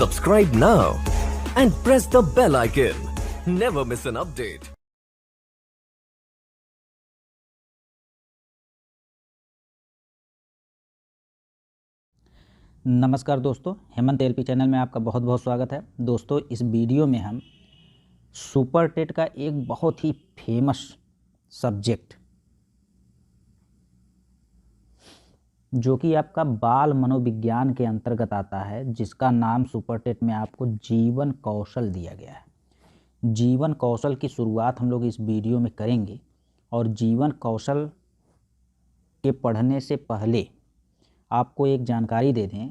Subscribe now and press the bell icon. Never miss an update. नमस्कार दोस्तों, Hemant LP channel में आपका बहुत बहुत स्वागत है। दोस्तों, इस वीडियो में हम सुपर टेट का एक बहुत ही फेमस सब्जेक्ट जो कि आपका बाल मनोविज्ञान के अंतर्गत आता है, जिसका नाम सुपर टेट में आपको जीवन कौशल दिया गया है। जीवन कौशल की शुरुआत हम लोग इस वीडियो में करेंगे और जीवन कौशल के पढ़ने से पहले आपको एक जानकारी दे दें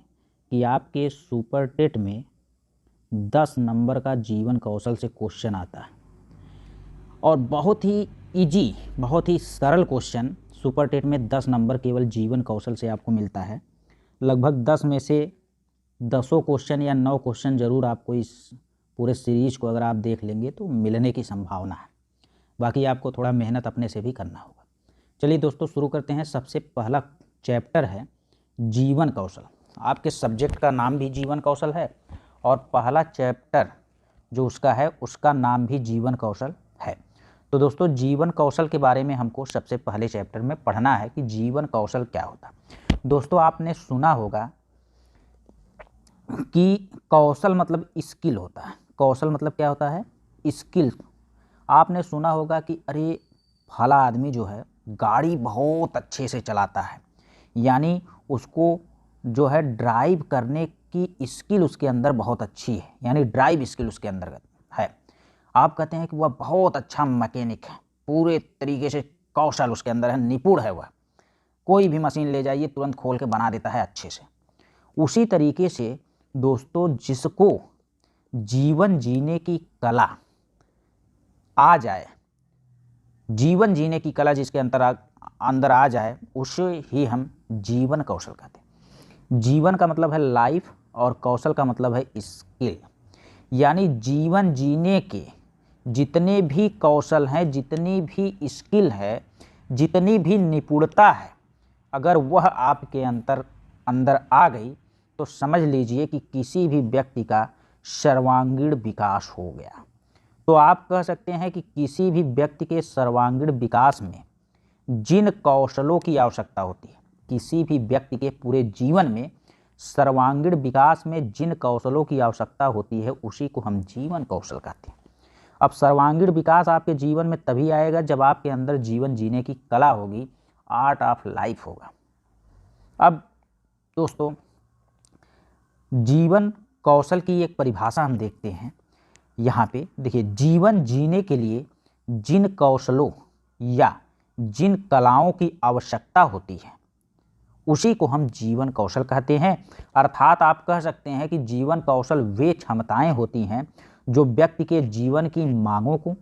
कि आपके सुपर टेट में 10 नंबर का जीवन कौशल से क्वेश्चन आता है और बहुत ही इजी, बहुत ही सरल क्वेश्चन सुपर टेट में 10 नंबर केवल जीवन कौशल से आपको मिलता है। लगभग 10 में से 10 क्वेश्चन या 9 क्वेश्चन ज़रूर आपको इस पूरे सीरीज को अगर आप देख लेंगे तो मिलने की संभावना है। बाकी आपको थोड़ा मेहनत अपने से भी करना होगा। चलिए दोस्तों, शुरू करते हैं। सबसे पहला चैप्टर है जीवन कौशल। आपके सब्जेक्ट का नाम भी जीवन कौशल है और पहला चैप्टर जो उसका है उसका नाम भी जीवन कौशल है। तो दोस्तों, जीवन कौशल के बारे में हमको सबसे पहले चैप्टर में पढ़ना है कि जीवन कौशल क्या होता है। दोस्तों, आपने सुना होगा कि कौशल मतलब स्किल होता है। कौशल मतलब क्या होता है? स्किल। आपने सुना होगा कि अरे फला आदमी जो है गाड़ी बहुत अच्छे से चलाता है, यानी उसको जो है ड्राइव करने की स्किल उसके अंदर बहुत अच्छी है, यानी ड्राइव स्किल उसके अंदर है। आप कहते हैं कि वह बहुत अच्छा मैकेनिक है, पूरे तरीके से कौशल उसके अंदर है, निपुण है, वह कोई भी मशीन ले जाइए तुरंत खोल के बना देता है अच्छे से। उसी तरीके से दोस्तों, जिसको जीवन जीने की कला आ जाए, जीवन जीने की कला जिसके अंदर आ जाए, उसे ही हम जीवन कौशल कहते हैं। जीवन का मतलब है लाइफ और कौशल का मतलब है स्किल, यानी जीवन जीने के जितने भी कौशल हैं, जितनी भी स्किल है, जितनी भी निपुणता है, अगर वह आपके अंदर आ गई तो समझ लीजिए कि किसी भी व्यक्ति का सर्वांगीण विकास हो गया। तो आप कह सकते हैं कि किसी भी व्यक्ति के सर्वांगीण विकास में जिन कौशलों की आवश्यकता होती है, किसी भी व्यक्ति के पूरे जीवन में सर्वांगीण विकास में जिन कौशलों की आवश्यकता होती है, उसी को हम जीवन कौशल कहते हैं। अब सर्वांगीण विकास आपके जीवन में तभी आएगा जब आपके अंदर जीवन जीने की कला होगी, आर्ट ऑफ लाइफ होगा। अब दोस्तों, जीवन कौशल की एक परिभाषा हम देखते हैं। यहाँ पे देखिए, जीवन जीने के लिए जिन कौशलों या जिन कलाओं की आवश्यकता होती है, उसी को हम जीवन कौशल कहते हैं। अर्थात आप कह सकते हैं कि जीवन कौशल वे क्षमताएं होती हैं जो व्यक्ति के जीवन की मांगों को,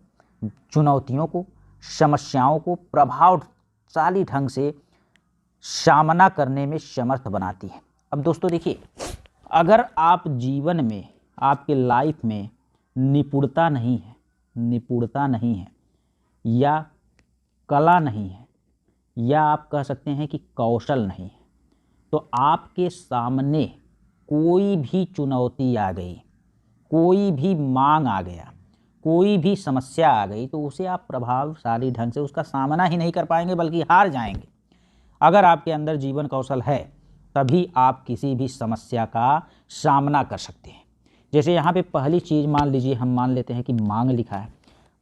चुनौतियों को, समस्याओं को प्रभावशाली ढंग से सामना करने में समर्थ बनाती है। अब दोस्तों देखिए, अगर आप जीवन में, आपके लाइफ में निपुणता नहीं है या कला नहीं है, या आप कह सकते हैं कि कौशल नहीं है, तो आपके सामने कोई भी चुनौती आ गई, कोई भी मांग आ गया, कोई भी समस्या आ गई, तो उसे आप प्रभावशाली ढंग से उसका सामना ही नहीं कर पाएंगे, बल्कि हार जाएंगे। अगर आपके अंदर जीवन कौशल है तभी आप किसी भी समस्या का सामना कर सकते हैं। जैसे यहाँ पे पहली चीज़ मान लीजिए, हम मान लेते हैं कि मांग लिखा है।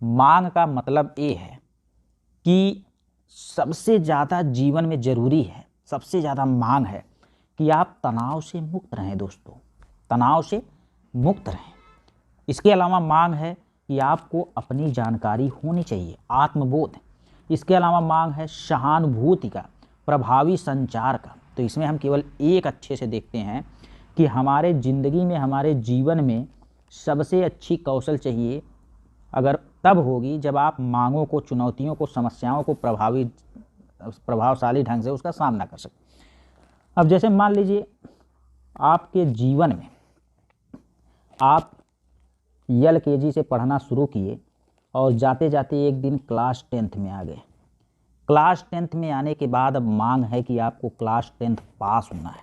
मांग का मतलब ये है कि सबसे ज़्यादा जीवन में ज़रूरी है, सबसे ज़्यादा मांग है कि आप तनाव से मुक्त रहें। दोस्तों, तनाव से मुक्त रहें। इसके अलावा मांग है कि आपको अपनी जानकारी होनी चाहिए, आत्मबोध। इसके अलावा मांग है सहानुभूति का, प्रभावी संचार का। तो इसमें हम केवल एक अच्छे से देखते हैं कि हमारे ज़िंदगी में, हमारे जीवन में सबसे अच्छी कौशल चाहिए अगर तब होगी जब आप मांगों को, चुनौतियों को, समस्याओं को प्रभावशाली ढंग से उसका सामना कर सकें। अब जैसे मान लीजिए आपके जीवन में आप LKG से पढ़ना शुरू किए और जाते जाते एक दिन क्लास 10th में आ गए। क्लास 10th में आने के बाद अब मांग है कि आपको क्लास 10th पास होना है,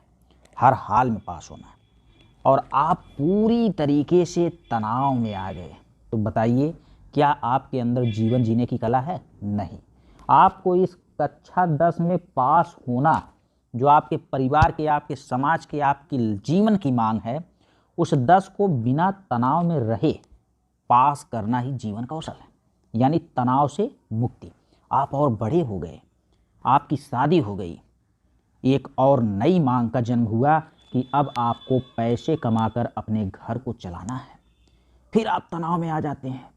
हर हाल में पास होना है। और आप पूरी तरीके से तनाव में आ गए, तो बताइए क्या आपके अंदर जीवन जीने की कला है? नहीं। आपको इस कक्षा 10 में पास होना, जो आपके परिवार के, आपके समाज के, आपकी जीवन की मांग है, उस 10 को बिना तनाव में रहे पास करना ही जीवन कौशल है, यानी तनाव से मुक्ति। आप और बड़े हो गए, आपकी शादी हो गई, एक और नई मांग का जन्म हुआ कि अब आपको पैसे कमाकर अपने घर को चलाना है, फिर आप तनाव में आ जाते हैं।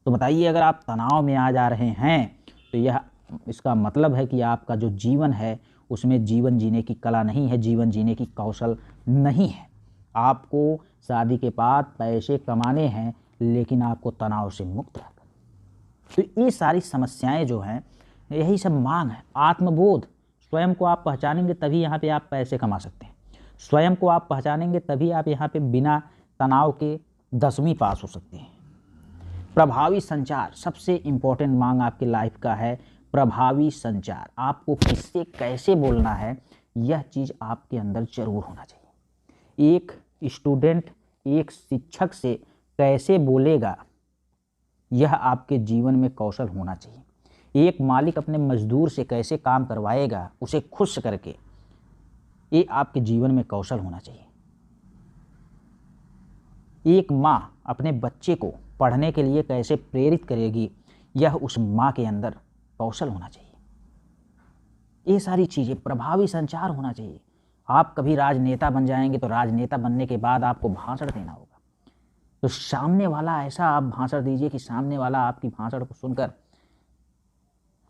तो बताइए, अगर आप तनाव में आ जा रहे हैं तो यह इसका मतलब है कि आपका जो जीवन है उसमें जीवन जीने की कला नहीं है, जीवन जीने की कौशल नहीं है। आपको शादी के बाद पैसे कमाने हैं, लेकिन आपको तनाव से मुक्त रहकर। तो ये सारी समस्याएं जो हैं, यही सब मांग है। आत्मबोध, स्वयं को आप पहचानेंगे तभी यहाँ पे आप पैसे कमा सकते हैं। स्वयं को आप पहचानेंगे तभी आप यहाँ पे बिना तनाव के 10वीं पास हो सकते हैं। प्रभावी संचार, सबसे इम्पोर्टेंट मांग आपकी लाइफ का है प्रभावी संचार। आपको किससे कैसे बोलना है, यह चीज़ आपके अंदर जरूर होना चाहिए। एक स्टूडेंट एक शिक्षक से कैसे बोलेगा, यह आपके जीवन में कौशल होना चाहिए। एक मालिक अपने मजदूर से कैसे काम करवाएगा, उसे खुश करके, ये आपके जीवन में कौशल होना चाहिए। एक माँ अपने बच्चे को पढ़ने के लिए कैसे प्रेरित करेगी, यह उस माँ के अंदर कौशल होना चाहिए। ये सारी चीज़ें, प्रभावी संचार होना चाहिए। आप कभी राजनेता बन जाएंगे तो राजनेता बनने के बाद आपको भाषण देना होगा, तो सामने वाला ऐसा आप भाषण दीजिए कि सामने वाला आपकी भाषण को सुनकर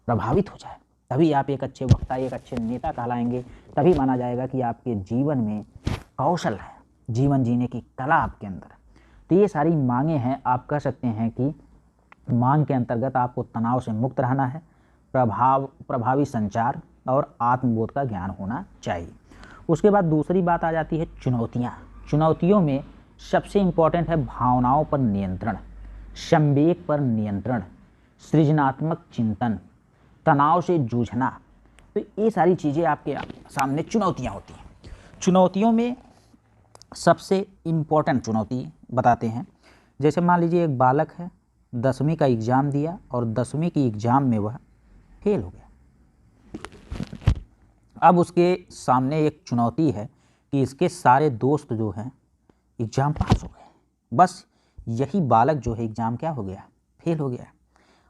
प्रभावित हो जाए, तभी आप एक अच्छे वक्ता, एक अच्छे नेता कहलाएंगे। तभी माना जाएगा कि आपके जीवन में कौशल है, जीवन जीने की कला आपके अंदर है। तो ये सारी मांगे हैं। आप कह सकते हैं कि मांग के अंतर्गत आपको तनाव से मुक्त रहना है, प्रभावी संचार और आत्मबोध का ज्ञान होना चाहिए। उसके बाद दूसरी बात आ जाती है चुनौतियाँ। चुनौतियों में सबसे इम्पॉर्टेंट है भावनाओं पर नियंत्रण, संवेग पर नियंत्रण, सृजनात्मक चिंतन, तनाव से जूझना। तो ये सारी चीज़ें आपके सामने चुनौतियाँ होती हैं। चुनौतियों में सबसे इम्पॉर्टेंट चुनौती बताते हैं। जैसे मान लीजिए एक बालक है, 10वीं का एग्ज़ाम दिया और 10वीं की एग्ज़ाम में वह फेल हो गया। अब उसके सामने एक चुनौती है कि इसके सारे दोस्त जो हैं एग्ज़ाम पास हो गए, बस यही बालक जो है एग्ज़ाम क्या हो गया, फेल हो गया।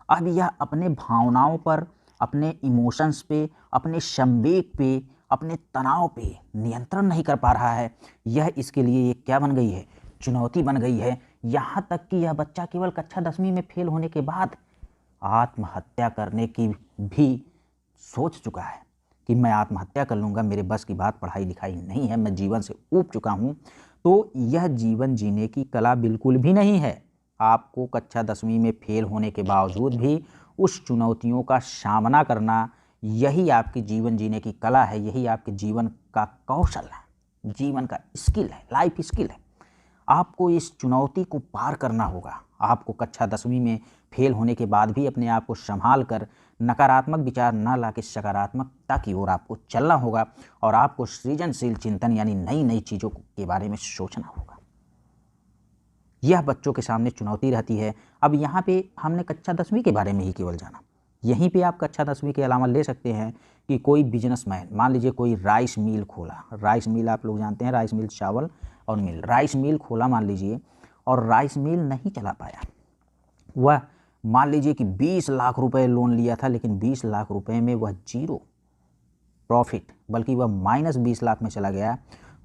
अब यह अपने भावनाओं पर, अपने इमोशंस पे, अपने संवेग पे, अपने तनाव पे नियंत्रण नहीं कर पा रहा है। यह इसके लिए एक क्या बन गई है, चुनौती बन गई है। यहाँ तक कि यह बच्चा केवल कक्षा 10वीं में फेल होने के बाद आत्महत्या करने की भी सोच चुका है कि मैं आत्महत्या कर लूँगा, मेरे बस की बात पढ़ाई लिखाई नहीं है, मैं जीवन से ऊब चुका हूँ। तो यह जीवन जीने की कला बिल्कुल भी नहीं है। आपको कक्षा 10वीं में फेल होने के बावजूद भी उस चुनौतियों का सामना करना, यही आपकी जीवन जीने की कला है, यही आपके जीवन का कौशल है, जीवन का स्किल है, लाइफ स्किल है। आपको इस चुनौती को पार करना होगा। आपको कक्षा 10वीं में फेल होने के बाद भी अपने आप को संभाल कर नकारात्मक विचार न लाके सकारात्मकता की ओर आपको चलना होगा और आपको सृजनशील चिंतन यानी नई नई चीज़ों के बारे में सोचना होगा। यह बच्चों के सामने चुनौती रहती है। अब यहाँ पे हमने कक्षा 10वीं के बारे में ही केवल जाना, यहीं पे आप कक्षा 10वीं के अलावा ले सकते हैं कि कोई बिजनेसमैन, मान लीजिए कोई राइस मिल खोला। राइस मिल आप लोग जानते हैं, राइस मिल चावल और मिल, राइस मिल खोला मान लीजिए, और राइस मिल नहीं चला पाया। वह मान लीजिए कि 20 लाख रुपए लोन लिया था, लेकिन 20 लाख रुपए में वह जीरो प्रॉफिट, बल्कि वह -20 लाख में चला गया।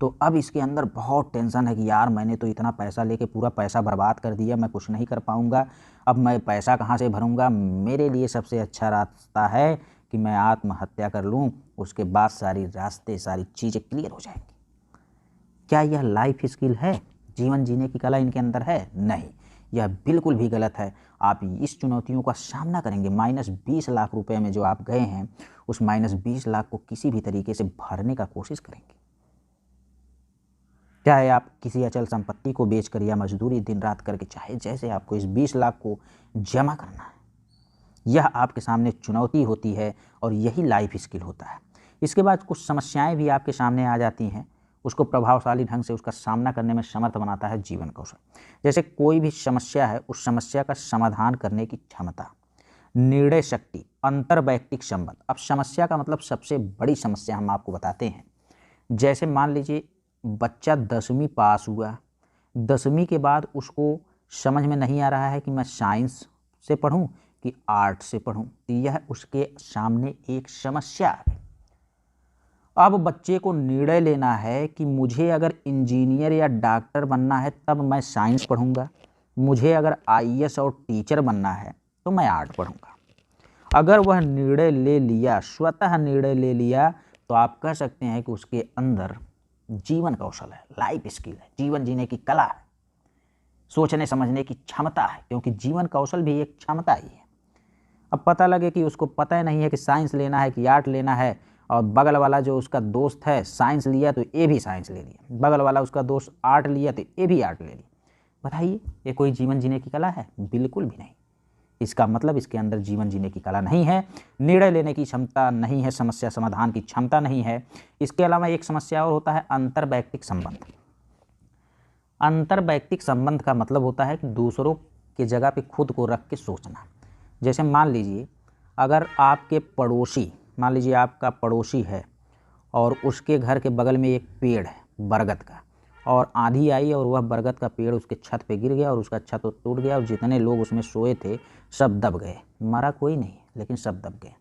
तो अब इसके अंदर बहुत टेंशन है कि यार मैंने तो इतना पैसा लेके पूरा पैसा बर्बाद कर दिया, मैं कुछ नहीं कर पाऊंगा, अब मैं पैसा कहाँ से भरूंगा। मेरे लिए सबसे अच्छा रास्ता है कि मैं आत्महत्या कर लूँ, उसके बाद सारी चीज़ें क्लियर हो जाएंगी। क्या यह लाइफ स्किल है, जीवन जीने की कला इनके अंदर है? नहीं, यह बिल्कुल भी गलत है। आप इस चुनौतियों का सामना करेंगे। -20 लाख रुपए में जो आप गए हैं, उस -20 लाख को किसी भी तरीके से भरने का कोशिश करेंगे। चाहे आप किसी अचल संपत्ति को बेचकर या मजदूरी दिन रात करके, चाहे जैसे आपको इस 20 लाख को जमा करना है। यह आपके सामने चुनौती होती है और यही लाइफ स्किल होता है। इसके बाद कुछ समस्याएं भी आपके सामने आ जाती हैं। उसको प्रभावशाली ढंग से उसका सामना करने में समर्थ बनाता है जीवन कौशल। जैसे कोई भी समस्या है, उस समस्या का समाधान करने की क्षमता, निर्णय शक्ति, अंतर्वैयक्तिक संबंध। अब समस्या का मतलब सबसे बड़ी समस्या हम आपको बताते हैं। जैसे मान लीजिए बच्चा 10वीं पास हुआ, 10वीं के बाद उसको समझ में नहीं आ रहा है कि मैं साइंस से पढ़ूं कि आर्ट से पढ़ूं, तो यह उसके सामने एक समस्या है। अब बच्चे को निर्णय लेना है कि मुझे अगर इंजीनियर या डॉक्टर बनना है तब मैं साइंस पढ़ूंगा, मुझे अगर आईएएस और टीचर बनना है तो मैं आर्ट पढ़ूंगा। अगर वह निर्णय ले लिया, स्वतः निर्णय ले लिया, तो आप कह सकते हैं कि उसके अंदर जीवन कौशल है, लाइफ स्किल है, जीवन जीने की कला है, सोचने समझने की क्षमता है, क्योंकि जीवन कौशल भी एक क्षमता ही है। अब पता लगे कि उसको पता ही नहीं है कि साइंस लेना है कि आर्ट लेना है, और बगल वाला जो उसका दोस्त है साइंस लिया तो ये भी साइंस ले लिया, बगल वाला उसका दोस्त आर्ट लिया तो ये भी आर्ट ले लिया। बताइए, ये कोई जीवन जीने की कला है? बिल्कुल भी नहीं। इसका मतलब इसके अंदर जीवन जीने की कला नहीं है, निर्णय लेने की क्षमता नहीं है, समस्या समाधान की क्षमता नहीं है। इसके अलावा एक समस्या और होता है अंतर्वैयक्तिक संबंध। अंतर्वैयक्तिक संबंध का मतलब होता है कि दूसरों की जगह पे खुद को रख के सोचना। जैसे मान लीजिए अगर आपके पड़ोसी, मान लीजिए आपका पड़ोसी है और उसके घर के बगल में एक पेड़ है बरगद का, और आंधी आई और वह बरगद का पेड़ उसके छत पे गिर गया और उसका छत टूट गया और जितने लोग उसमें सोए थे सब दब गए। मरा कोई नहीं, लेकिन सब दब गए।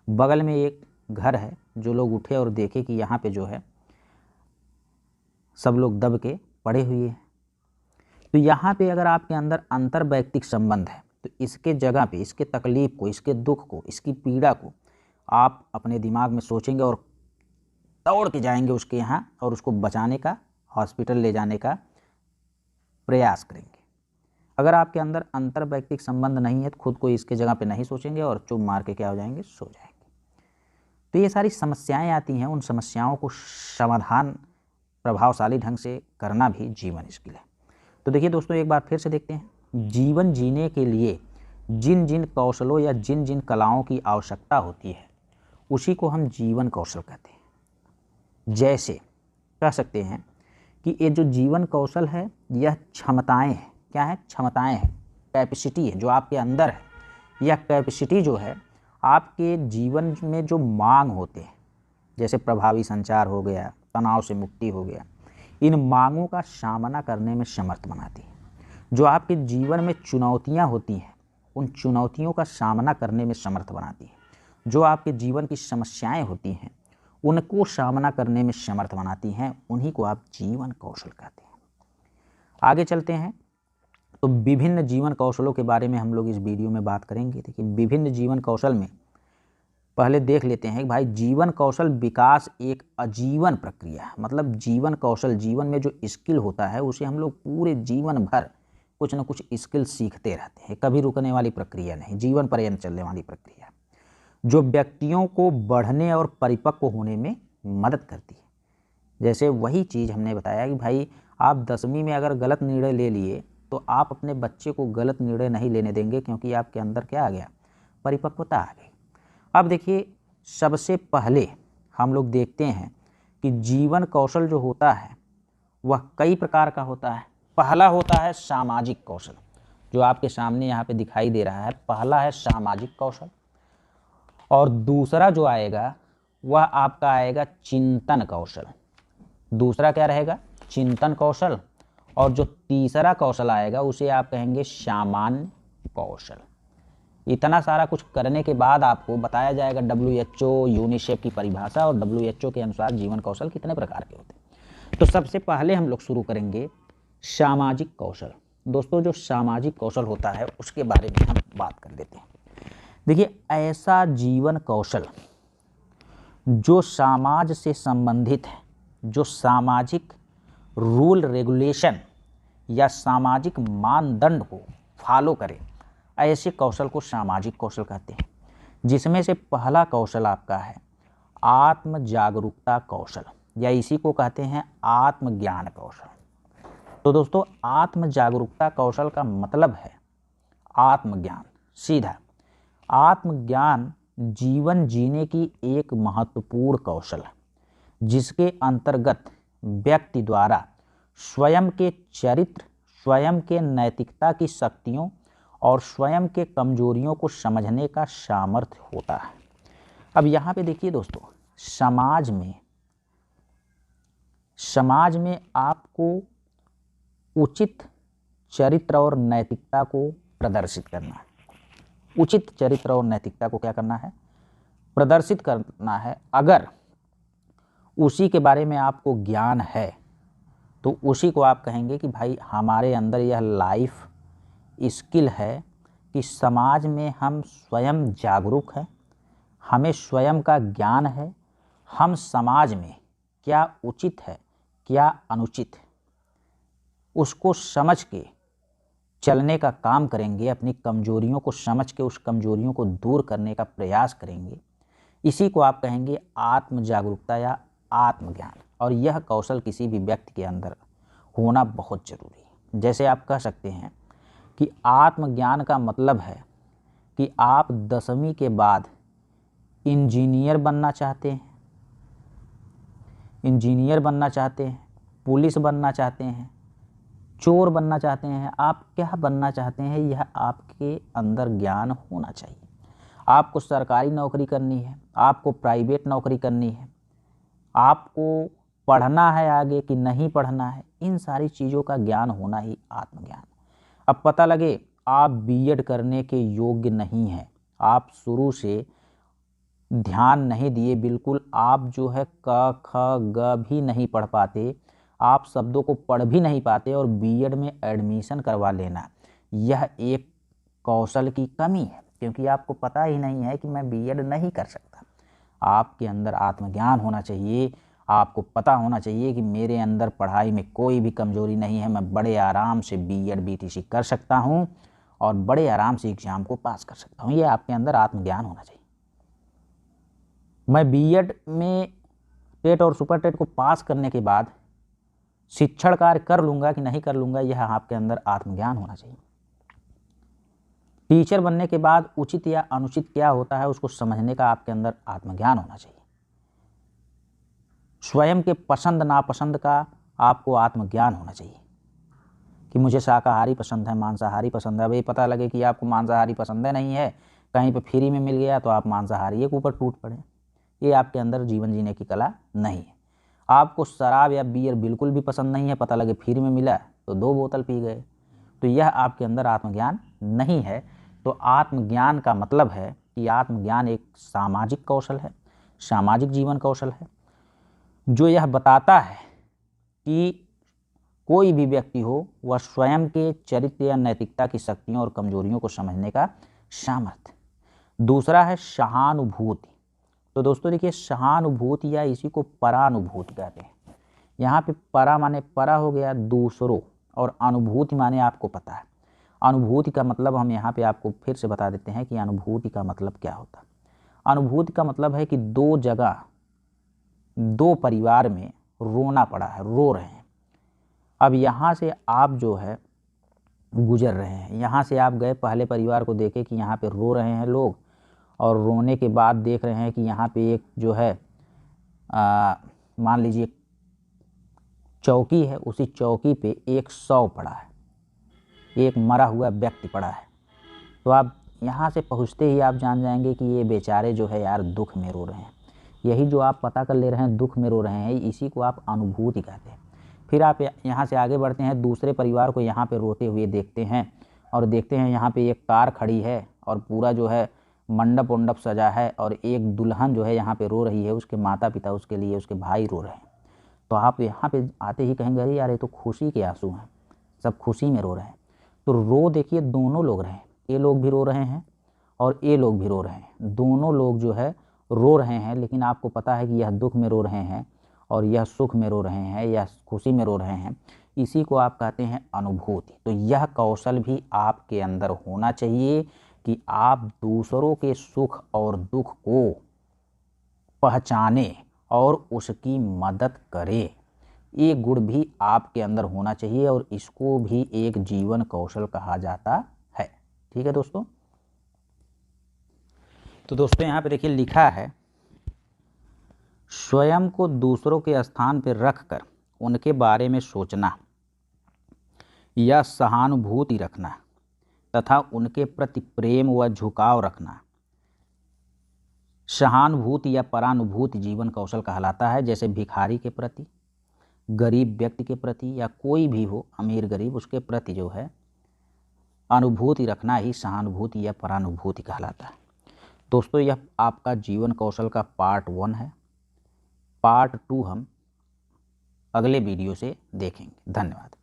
बगल में एक घर है, जो लोग उठे और देखे कि यहाँ पे जो है सब लोग दब के पड़े हुए हैं। तो यहाँ पे अगर आपके अंदर अंतर्वैयक्तिक संबंध है तो इसके जगह पे, इसके तकलीफ को, इसके दुख को, इसकी पीड़ा को आप अपने दिमाग में सोचेंगे और दौड़ के जाएंगे उसके यहाँ और उसको बचाने का, हॉस्पिटल ले जाने का प्रयास करेंगे। अगर आपके अंदर अंतर्वैयक्तिक संबंध नहीं है तो खुद को इसके जगह पे नहीं सोचेंगे और चुप मार के क्या हो जाएंगे, सो जाएंगे। तो ये सारी समस्याएं आती हैं, उन समस्याओं को समाधान प्रभावशाली ढंग से करना भी जीवन स्किल है। तो देखिए दोस्तों, एक बार फिर से देखते हैं, जीवन जीने के लिए जिन जिन कौशलों या जिन जिन कलाओं की आवश्यकता होती है उसी को हम जीवन कौशल कहते हैं। जैसे कह सकते हैं कि ये जो जीवन कौशल है यह क्षमताएं हैं। क्या है? क्षमताएं हैं, कैपेसिटी है जो आपके अंदर है। यह कैपेसिटी जो है आपके जीवन में जो मांग होते हैं, जैसे प्रभावी संचार हो गया, तनाव से मुक्ति हो गया, इन मांगों का सामना करने में समर्थ बनाती है। जो आपके जीवन में चुनौतियां होती हैं उन चुनौतियों का सामना करने में समर्थ बनाती है। जो आपके जीवन की समस्याएं होती हैं उनको सामना करने में समर्थ बनाती हैं, उन्हीं को आप जीवन कौशल कहते हैं। आगे चलते हैं तो विभिन्न जीवन कौशलों के बारे में हम लोग इस वीडियो में बात करेंगे। देखिए, विभिन्न जीवन कौशल में पहले देख लेते हैं कि भाई जीवन कौशल विकास एक आजीवन प्रक्रिया है। मतलब जीवन कौशल, जीवन में जो स्किल होता है उसे हम लोग पूरे जीवन भर कुछ न कुछ स्किल सीखते रहते हैं, कभी रुकने वाली प्रक्रिया नहीं, जीवन पर्यंत चलने वाली प्रक्रिया, जो व्यक्तियों को बढ़ने और परिपक्व होने में मदद करती है। जैसे वही चीज़ हमने बताया कि भाई आप 10वीं में अगर गलत निर्णय ले लिए तो आप अपने बच्चे को गलत निर्णय नहीं लेने देंगे, क्योंकि आपके अंदर क्या आ गया, परिपक्वता आ गई। अब देखिए, सबसे पहले हम लोग देखते हैं कि जीवन कौशल जो होता है वह कई प्रकार का होता है। पहला होता है सामाजिक कौशल, जो आपके सामने यहाँ पे दिखाई दे रहा है। पहला है सामाजिक कौशल, और दूसरा जो आएगा वह आपका आएगा चिंतन कौशल। दूसरा क्या रहेगा? चिंतन कौशल। और जो तीसरा कौशल आएगा उसे आप कहेंगे सामान्य कौशल। इतना सारा कुछ करने के बाद आपको बताया जाएगा WHO, यूनिसेफ की परिभाषा और WHO के अनुसार जीवन कौशल कितने प्रकार के होते हैं। तो सबसे पहले हम लोग शुरू करेंगे सामाजिक कौशल। दोस्तों, जो सामाजिक कौशल होता है उसके बारे में हम बात कर लेते हैं। देखिए, ऐसा जीवन कौशल जो समाज से संबंधित है, जो सामाजिक रूल रेगुलेशन या सामाजिक मानदंड को फॉलो करे, ऐसे कौशल को सामाजिक कौशल कहते हैं। जिसमें से पहला कौशल आपका है आत्म जागरूकता कौशल, या इसी को कहते हैं आत्मज्ञान कौशल। तो दोस्तों, आत्म जागरूकता कौशल का मतलब है आत्मज्ञान। सीधा आत्मज्ञान जीवन जीने की एक महत्वपूर्ण कौशल है, जिसके अंतर्गत व्यक्ति द्वारा स्वयं के चरित्र, स्वयं के नैतिकता की शक्तियों और स्वयं के कमजोरियों को समझने का सामर्थ्य होता है। अब यहाँ पे देखिए दोस्तों, समाज में आपको उचित चरित्र और नैतिकता को प्रदर्शित करना है। उचित चरित्र और नैतिकता को क्या करना है? प्रदर्शित करना है। अगर उसी के बारे में आपको ज्ञान है तो उसी को आप कहेंगे कि भाई हमारे अंदर यह लाइफ स्किल है कि समाज में हम स्वयं जागरूक हैं, हमें स्वयं का ज्ञान है, हम समाज में क्या उचित है क्या अनुचित है उसको समझ के चलने का काम करेंगे, अपनी कमजोरियों को समझ के उस कमजोरियों को दूर करने का प्रयास करेंगे। इसी को आप कहेंगे आत्म जागरूकता या आत्मज्ञान। और यह कौशल किसी भी व्यक्ति के अंदर होना बहुत ज़रूरी है। जैसे आप कह सकते हैं कि आत्मज्ञान का मतलब है कि आप 10वीं के बाद इंजीनियर बनना चाहते हैं, पुलिस बनना चाहते हैं, चोर बनना चाहते हैं, आप क्या बनना चाहते हैं यह आपके अंदर ज्ञान होना चाहिए। आपको सरकारी नौकरी करनी है, आपको प्राइवेट नौकरी करनी है, आपको पढ़ना है आगे कि नहीं पढ़ना है, इन सारी चीज़ों का ज्ञान होना ही आत्मज्ञान। अब पता लगे आप बीएड करने के योग्य नहीं हैं, आप शुरू से ध्यान नहीं दिए, बिल्कुल आप जो है क ख ग भी नहीं पढ़ पाते, आप शब्दों को पढ़ भी नहीं पाते और बीएड में एडमिशन करवा लेना, यह एक कौशल की कमी है, क्योंकि आपको पता ही नहीं है कि मैं बीएड नहीं कर सकता। आपके अंदर आत्मज्ञान होना चाहिए, आपको पता होना चाहिए कि मेरे अंदर पढ़ाई में कोई भी कमजोरी नहीं है, मैं बड़े आराम से बीएड बीटीसी कर सकता हूँ और बड़े आराम से एग्ज़ाम को पास कर सकता हूँ। ये आपके अंदर आत्मज्ञान होना चाहिए। मैं बीएड में टेट और सुपर टेट को पास करने के बाद शिक्षण कार्य कर लूँगा कि नहीं कर लूँगा, यह आपके अंदर आत्मज्ञान होना चाहिए। टीचर बनने के बाद उचित या अनुचित क्या होता है उसको समझने का आपके अंदर आत्मज्ञान होना चाहिए। स्वयं के पसंद नापसंद का आपको आत्मज्ञान होना चाहिए कि मुझे शाकाहारी पसंद है, मांसाहारी पसंद है। अब ये पता लगे कि आपको मांसाहारी पसंद है नहीं है, कहीं पे फ्री में मिल गया तो आप मांसाहारी के ऊपर टूट पड़े, ये आपके अंदर जीवन जीने की कला नहीं है। आपको शराब या बियर बिल्कुल भी पसंद नहीं है, पता लगे फ्री में मिला तो 2 बोतल पी गए, तो यह आपके अंदर आत्मज्ञान नहीं है। तो आत्मज्ञान का मतलब है कि आत्मज्ञान एक सामाजिक कौशल है, सामाजिक जीवन कौशल है, जो यह बताता है कि कोई भी व्यक्ति हो वह स्वयं के चरित्र या नैतिकता की शक्तियों और कमजोरियों को समझने का सामर्थ्य। दूसरा है सहानुभूति। तो दोस्तों देखिए, सहानुभूति या इसी को परानुभूति कहते हैं। यहाँ पे परा माने परा हो गया दूसरों, और अनुभूति माने आपको पता है। अनुभूति का मतलब हम यहाँ पे आपको फिर से बता देते हैं कि अनुभूति का मतलब क्या होता है। अनुभूति का मतलब है कि 2 जगह 2 परिवार में रोना पड़ा है, रो रहे हैं। अब यहाँ से आप जो है गुजर रहे हैं, यहाँ से आप गए, पहले परिवार को देखे कि यहाँ पे रो रहे हैं लोग, और रोने के बाद देख रहे हैं कि यहाँ पे एक जो है मान लीजिए चौकी है, उसी चौकी पे एक शव पड़ा है, एक मरा हुआ व्यक्ति पड़ा है। तो आप यहाँ से पहुँचते ही आप जान जाएंगे कि ये बेचारे जो है यार दुख में रो रहे हैं। यही जो आप पता कर ले रहे हैं दुख में रो रहे हैं, इसी को आप अनुभूति कहते हैं। फिर आप यहाँ से आगे बढ़ते हैं, दूसरे परिवार को यहाँ पे रोते हुए देखते हैं, और देखते हैं यहाँ पे एक कार खड़ी है और पूरा जो है मंडप उंडप सजा है, और एक दुल्हन जो है यहाँ पे रो रही है, उसके माता पिता उसके लिए, उसके भाई रो रहे हैं। तो आप यहाँ पे आते ही कहेंगे अरे यार ये तो खुशी के आंसू हैं, सब खुशी में रो रहे हैं। तो रो देखिए दोनों लोग रहे हैं, ये लोग भी रो रहे हैं और ये लोग भी रो रहे हैं, दोनों लोग जो है रो रहे हैं। लेकिन आपको पता है कि यह दुख में रो रहे हैं और यह सुख में रो रहे हैं, यह खुशी में रो रहे हैं, इसी को आप कहते हैं अनुभूति। तो यह कौशल भी आपके अंदर होना चाहिए कि आप दूसरों के सुख और दुख को पहचाने और उसकी मदद करें। ये गुण भी आपके अंदर होना चाहिए और इसको भी एक जीवन कौशल कहा जाता है। ठीक है दोस्तों। तो दोस्तों यहाँ पे देखिए लिखा है, स्वयं को दूसरों के स्थान पर रखकर उनके बारे में सोचना या सहानुभूति रखना तथा उनके प्रति प्रेम व झुकाव रखना सहानुभूति या परानुभूति जीवन कौशल कहलाता है। जैसे भिखारी के प्रति, गरीब व्यक्ति के प्रति या कोई भी हो, अमीर गरीब, उसके प्रति जो है अनुभूति रखना ही सहानुभूति या परानुभूति कहलाता है। दोस्तों, यह आपका जीवन कौशल का पार्ट 1 है। पार्ट 2 हम अगले वीडियो से देखेंगे। धन्यवाद।